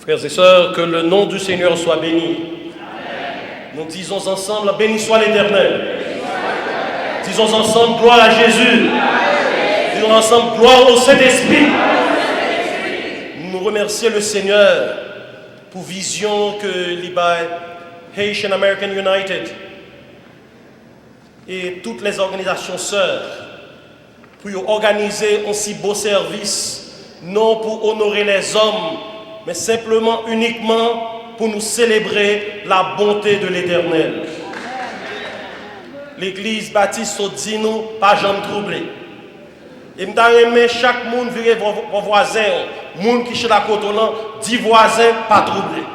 Frères et sœurs, que le nom du Seigneur soit béni. Amen. Nous disons ensemble, béni soit l'Éternel. Disons ensemble, gloire à Jésus. Amen. Disons ensemble, gloire au Saint-Esprit. Nous remercions le Seigneur pour vision que l'IBAI, Haitian American United et toutes les organisations sœurs pour organiser un si beau service, non pour honorer les hommes, mais simplement, uniquement pour nous célébrer la bonté de l'Éternel. L'Église baptiste dit nous, pas jamais troublé. Et je aimé chaque monde virer vos voisins, monde qui chez la côte, 10 voisins pas troublés.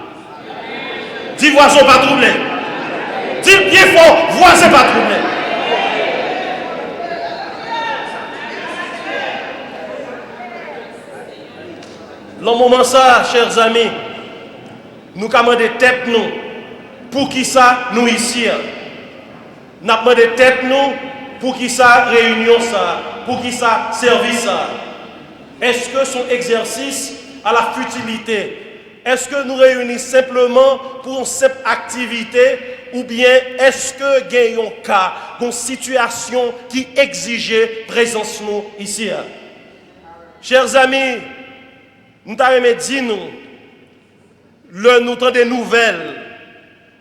10 voisins pas troublés. 10 bien fort, voisins pas troublés. Dans le moment ça, chers amis, nous avons des têtes nous pour qui ça nous ici. Nous avons des têtes nous pour qui ça réunion ça, pour qui ça service ça. Est-ce que son exercice a la futilité? Est-ce que nous réunissons simplement pour une simple activité ou bien est-ce que il y a un cas, une situation qui exigeait présence nous ici? Chers amis, nous avons dit nous entendons des nouvelles,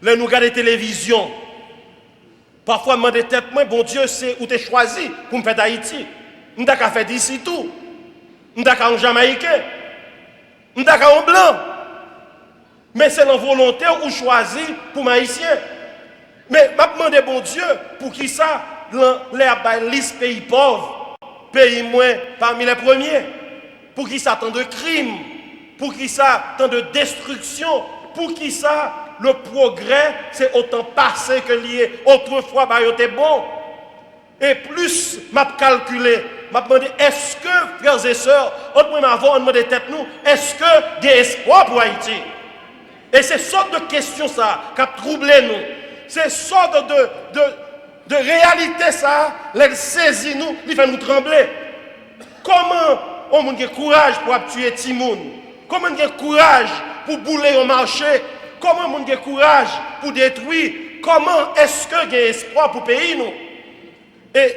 nous regardons la télévision. Parfois, je me dis, bon Dieu, c'est où tu es choisi pour me faire d'Haïti. Je ne pas faire d'ici tout. Je ne pas un Jamaïcain. Je ne pas un Blanc. Mais c'est la volonté ou choisi pour m'Haïtien. Mais je me demande, bon Dieu, pour qui ça, les liste pays pauvres, pays moins parmi les premiers. Pour qui ça tant de crimes, pour qui ça tant de destruction, pour qui ça le progrès c'est autant passé que lié. Autrefois, bah, c'était bon. Et plus m'a calculé, m'a demandé est-ce que, frères et sœurs, on demandé tête nous, est-ce que il y a espoir pour Haïti? Et c'est sorte de question ça qui a troublé nous. C'est sorte de réalité ça, les saisit nous, il fait nous trembler. Comment on a le courage pour tuer Timoun? Comment on a le courage pour bouler au marché? Comment on a le courage pour détruire? Comment est-ce qu'il y a espoir pour le pays nous? Et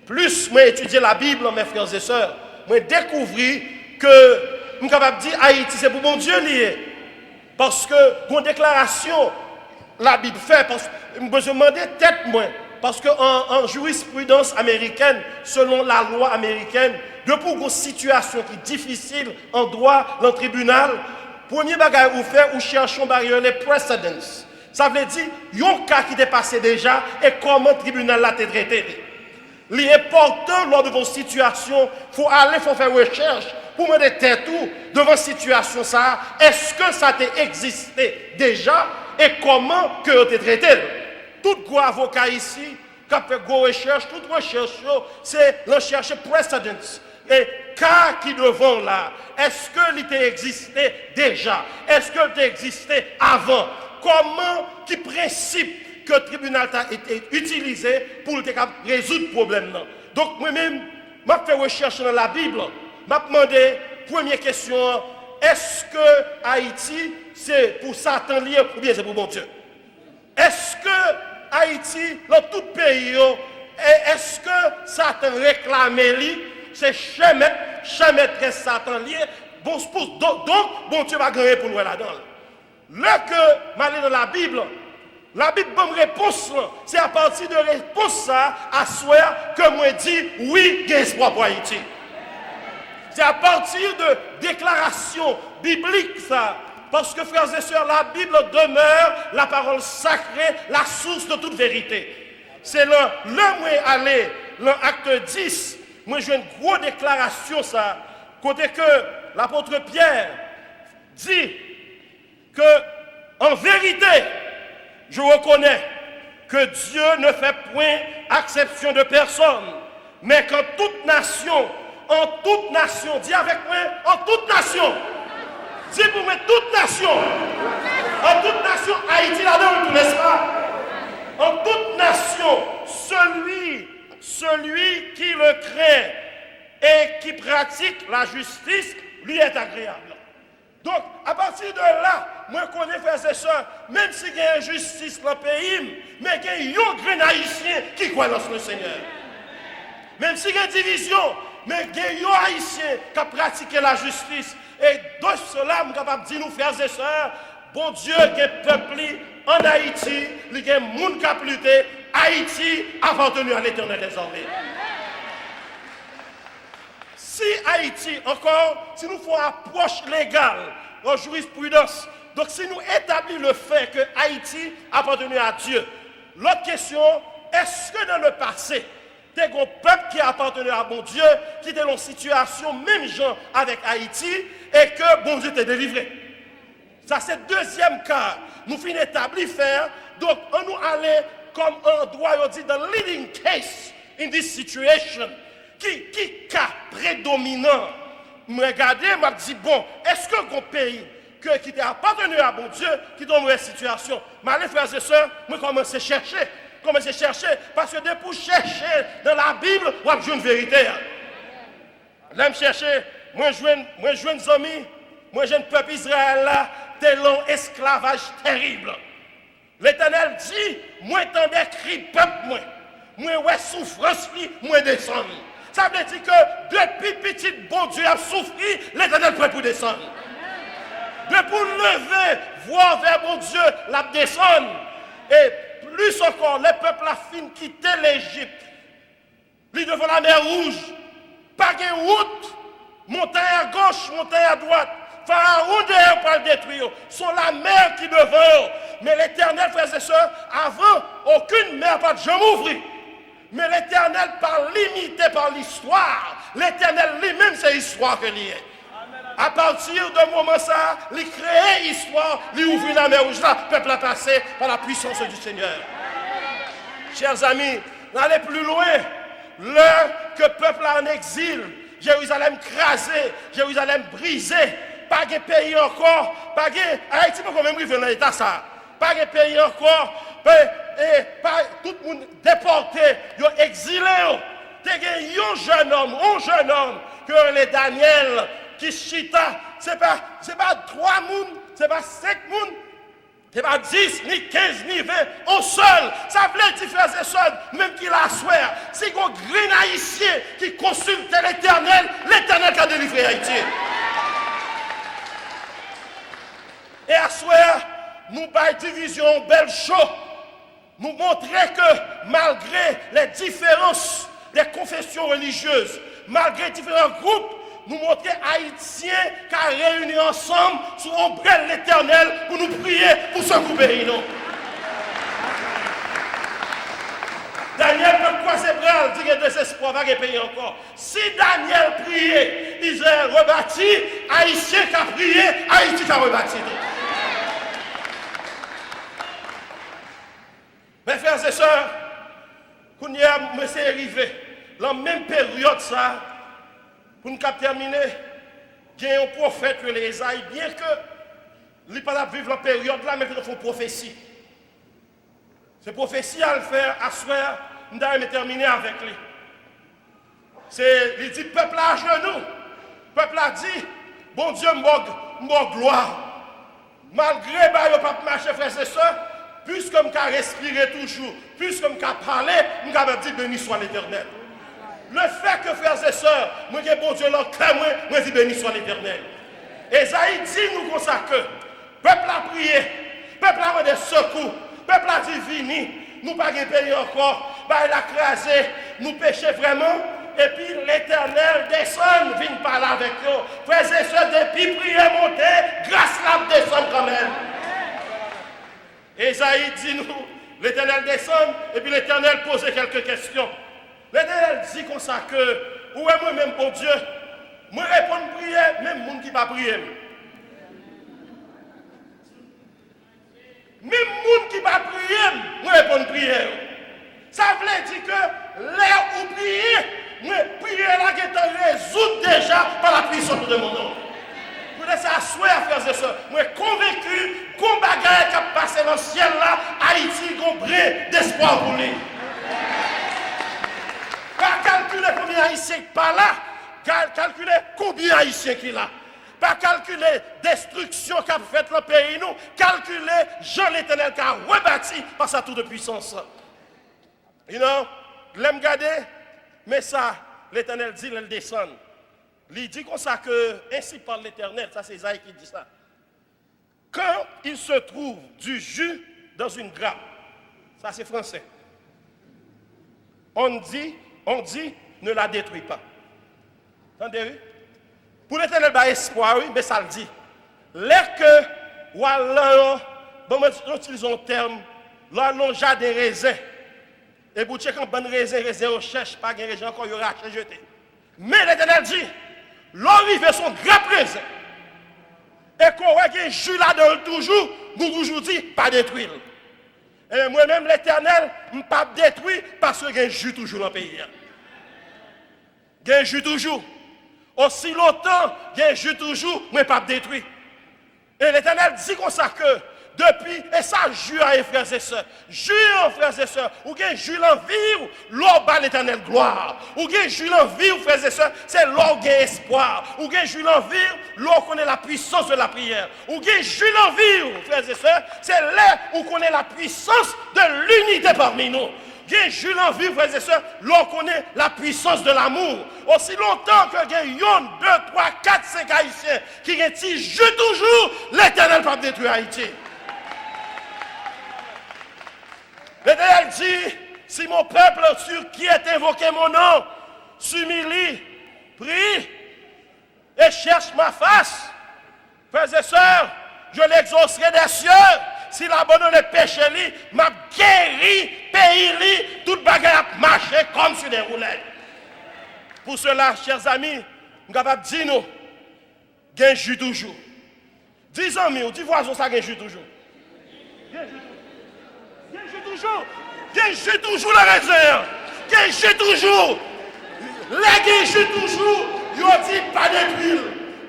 plus moi étudier la Bible, mes frères et sœurs, moi découvrir que nous sommes capables de dire Haïti c'est pour mon Dieu lié. Parce que une déclaration, la Bible fait, parce que je me demande tête moi. Parce qu'en jurisprudence américaine, selon la loi américaine, depuis une situation qui est difficile en droit, dans le tribunal, premier bagage où fait, ou cherchons les precedents. Ça veut dire, il y a un cas qui est passé déjà et comment le tribunal l'a traité. L'important lors de vos situations, il faut aller, il faut faire recherche pour me dire tout devant situation ça. Est-ce que ça a existé déjà et comment que vous avez traité? Tout gros avocat ici, qui a fait gros recherche, toute recherche, c'est recherche precedents. Et cas qui devant là, est-ce que l'idée existait déjà? Est-ce que l'idée existait avant? Comment, qui principe que le tribunal a été utilisé pour résoudre le problème? Donc moi-même, je fais recherche dans la Bible, je me demandé, première question, est-ce que Haïti, c'est pour Satan lié ou bien c'est pour bon Dieu? Est-ce que Haïti, dans tout pays, est-ce que Satan réclame lui? C'est jamais très Satan lié. Bon, donc, bon Dieu va gagner pour nous là-dedans. Là que, mal dans la Bible bonne réponse, c'est à partir de réponse ça, à soi, que moi dis, oui, il y a espoir pour Haïti. C'est à partir de déclarations bibliques ça. Parce que, frères et sœurs, la Bible demeure la parole sacrée, la source de toute vérité. C'est là, moi aller, dans acte 10, moi j'ai une grosse déclaration ça, côté que l'apôtre Pierre dit que, en vérité, je reconnais que Dieu ne fait point exception de personne, mais qu'en toute nation, dis avec moi, en toute nation, dis pour moi, toute nation, en toute nation, Haïti là-dedans, n'est-ce pas? En toute nation, celui qui le craint et qui pratique la justice, lui est agréable. Donc, à partir de là, moi, je connais, frères et sœurs, même s'il y a injustice dans le pays, mais il y a un grand haïtien qui croit dans le Seigneur. Même s'il y a une division, mais il y a un haïtien qui a pratiqué la justice. Et de cela, je suis capable de dire, nous, frères et sœurs, bon Dieu, qui est peuplé en Haïti, il y a des gens qui ont lutté, Haïti appartenu à l'Éternel désormais. Si Haïti, encore, si nous faisons approche légale en jurisprudence, donc si nous établissons le fait que Haïti appartenu à Dieu, l'autre question, est-ce que dans le passé, des gros peuples qui appartenaient à bon Dieu, qui étaient dans une situation même genre avec Haïti, et que bon Dieu t'est délivré? Ça, c'est le deuxième cas. Nous finissons d'établir faire, donc on nous allait comme un droit, on dit, the leading case in this situation. Qui cas prédominant? Je regarde, je me dis, bon, est-ce que mon pays qui était appartenu à bon Dieu, qui est dans une mauvaise situation? Mais les frères et sœurs, je commence à chercher. Parce que dès pour chercher dans la Bible, on a une vérité. Là, je cherche, moi, je joue des amis, moi, je ne peuple Israël là, tel un esclavage terrible. L'Éternel dit, moi, tant des cris, peuple, moi, ouais, souffrance, moi, descendre. Ça veut dire que depuis petit, bon Dieu a souffert, l'Éternel prêt pour descendre. De pour lever, voir vers bon Dieu, la descendre. Et plus encore, les peuples la fin quitter l'Égypte. Ils devant la mer Rouge. Pas de route. Montagne à gauche, montagne à droite. Pharaon derrière pour le détruire. Sont la mer qui devant. Mais l'Éternel, frères et sœurs, avant, aucune mer pas de jamais ouvrir. Mais l'Éternel, par limité par l'histoire, l'Éternel lui-même, c'est l'histoire que lié. À partir de moment ça, il crée l'histoire, il ouvre la mer rouge là, le peuple a passé par la puissance du Seigneur. Chers amis, n'allez plus loin. L'heure que le peuple est en exil, Jérusalem crasé, Jérusalem brisé, pas de pays encore, pas de Haïti, pas même arriver dans l'état ça. Pas de pays encore, tout le monde déporté, exilé. Il y a un jeune homme, que les Daniel, qui chita, c'est pas 3 mouns, c'est pas 5 mouns, c'est pas 10, ni 15, ni 20, au seul. Ça veut dire, frères et sœurs, même qu'il a souhait, c'est un grand haïtien qui consulte l'Éternel, l'Éternel qui a délivré Haïti. Et à souhait, nous avons division belle chaud. Nous montrer que malgré les différences des confessions religieuses, malgré différents groupes, nous montrer Haïtiens qui ont réuni ensemble sous l'ombrelle de l'Éternel pour nous prier pour ce pays. Daniel peut croiser les bras, dire que désespoir va payer encore. Si Daniel priait, Israël rebâti, Haïtien qui a prié, Haïti qui a rebâti. Mes frères et sœurs, quand nous sommes arrivés, dans la même période, ça, pour nous terminer, il y a un prophète, Esaïe, bien que il ne peut pas vivre la période là, mais il faut prophétie. Cette prophétie à le faire, à soir, nous allons terminer avec lui. Il dit, peuple à genoux, peuple a dit, bon Dieu, mon gloire. Malgré que je ne peux pas marcher, frères et sœurs, puisque je peux respirer toujours, puisque je peux parler, je peux dire béni soit l'Éternel. Le fait que, frères et sœurs, moi j'ai bon Dieu là, moi dis béni soit l'Éternel. Esaïe dit nous comme ça que, peuple a prié, peuple a des secours, peuple a dit vini, nous pas de pays encore, il a crasé, nous péchons vraiment, et puis l'Éternel descend, vient parler avec nous. Frères et sœurs, depuis prier monter, grâce la descend quand même. Esaïe dit nous, l'Éternel descend, et puis l'Éternel pose quelques questions. L'Éternel dit comme ça que, où est moi-même, bon Dieu, moi réponds prière, même les gens qui ne pas prier. Même les gens qui ne pas prier, moi réponds prière. Ça veut dire que l'air où prier, moi prière là qui est résoudre déjà par la puissance de mon nom. Pour laisser asseoir, frères et sœurs, moi convaincu qu'on bagaille qui a passé dans le ciel là, Haïti, qu'on brille d'espoir pour lui. Pas calculer combien d'Haïtiens qui sont là, calculer combien d'Haïtiens qui sont là. Pas calculer destruction qu'a fait le pays, nous. Calculer Jean l'Éternel qui a rebâti par sa tour de puissance. You know, l'aime garder, mais ça, l'Éternel dit, il descend. Il dit comme ça que, ainsi parle l'Éternel, ça c'est Isaïe qui dit ça. Quand il se trouve du jus dans une grappe, ça c'est français, on dit, ne la détruis pas. Entendez-vous? Pour l'Éternel, il y a espoir, oui, mais ça le dit. L'air que, voilà, bon, nous utilisons le terme, là, non, j'ai des raisins. Et pour checker un bon raisin, on cherche pas de raisin encore, il y aura à jeter. Mais l'Éternel dit, l'arrivée son grand raisin. Et qu'on voit qu'il y a un jus là-dedans toujours, nous toujours dit, pas détruire. Et moi-même, l'Éternel, je ne pas détruire parce qu'il y a un jus toujours dans le pays. Il y a un jus toujours. Aussi longtemps, il y a un jus toujours, mais pas détruit. Et l'Éternel dit comme ça que, depuis, et ça, jure à frères et sœurs, jure frères et sœurs, ou bien jure en vie, l'or bat l'Éternel gloire. Ou bien jure en vie, frères et sœurs, c'est l'or gain espoir. Ou bien jure en vie, l'or connaît la puissance de la prière. Ou bien jure en vie, frères et sœurs, c'est là où connaît la puissance de l'unité parmi nous. Bien jure en vie, frères et sœurs, l'on connaît la puissance de l'amour. Aussi longtemps que il y a 1, 2, 3, 4, 5 Haïtiens qui jure toujours, l'Éternel va détruire Haïti. L'Éternel dit, si mon peuple sur qui est invoqué mon nom s'humilie, prie et cherche ma face, frères et sœurs, je l'exaucerai des cieux. S'il abandonne les péchés, m'a guéri, pays, toute bagarre a marché comme sur des roulettes. Pour cela, chers amis, nous sommes capables de dire nous, gain jus toujours. 10 amis, 10 voisins, ça gain jus toujours. Gain jus toujours. Gain jus toujours la raisin. Gain jus toujours. Les gain jus toujours. Ils ont dit pas de d'huile.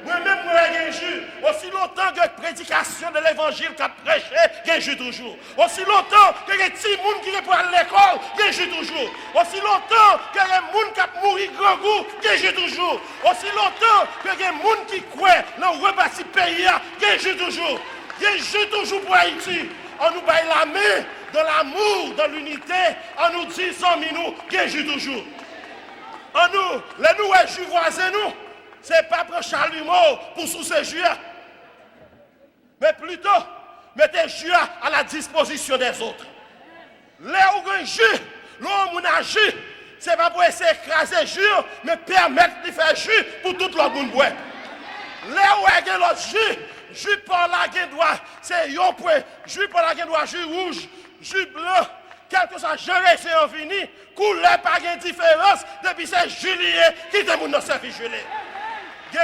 Moi-même, moi, j'ai jus. Aussi longtemps que la prédication de l'évangile qu'a prêché, j'ai jus toujours. Aussi longtemps que les petits gens qui sont à l'école, j'ai jus toujours. Aussi longtemps que les gens qui ont mouru grand goût, j'ai jus toujours. Aussi longtemps que les gens qui croient dans le rebâti pays, j'ai jus toujours. J'ai jus toujours pour Haïti. On nous baille la main dans l'amour, dans l'unité, en nous disant, nous, j'ai jus toujours. En nous, les nous, jus voisins, nous. Ce n'est pas pour chalumeau pour sous ces jus, mais plutôt mettez jus à la disposition des autres. Là où un jus, l'homme a jus, ce n'est pas pour essayer d'écraser jus, mais permettre de faire jus pour tout le monde. Là où il y a l'autre jus par la guédoie, c'est un point, jus par la guédoie, jus rouge, jus blanc. Quel que soit jamais c'est en fini, couleur pas de différence, depuis c'est Julien qui te dans sa vie Julien.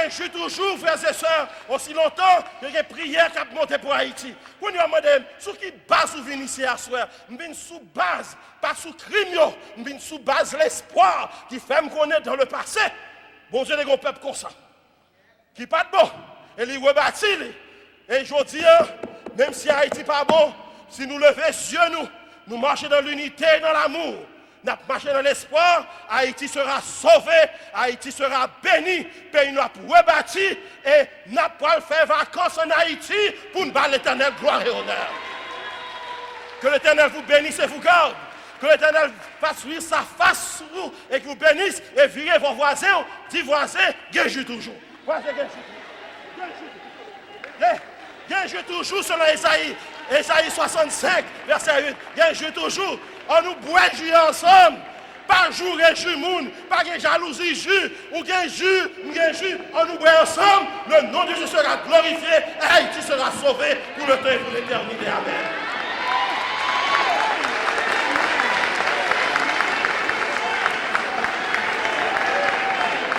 Je suis toujours, frères et sœurs, aussi longtemps que j'ai prière qui a monté pour Haïti. Quand nous demandons, sur qui base vous venez ici à soir, nous venons sous base, pas sous crime, nous venons sous base l'espoir qui fait me connaître dans le passé. Bon Dieu, les peuple comme ça, qui pas de bon, et les rebâtit. Et je dis, même si Haïti n'est pas bon, si nous levons les yeux, nous marchons dans l'unité et dans l'amour. Nous marchons dans l'espoir, Haïti sera sauvé, Haïti sera béni, pays nous rebâti et nous allons faire vacances en Haïti pour nous battre l'Éternel gloire et honneur. Que l'Éternel vous bénisse et vous garde. Que l'Éternel fasse luire sa face sur vous et qu'il vous bénisse et virez vos voisins, 10 voisins, guéris toujours. Voisin, guéris toujours selon Esaïe 65, verset 8. Guéris toujours. On nous boit jus ensemble. Pas jour et jus moun, pas de jalousie jus, ou de jus, on nous boit ensemble. Le nom de Dieu sera glorifié, Haïti sera sauvé pour le temps et pour l'éternité. Amen.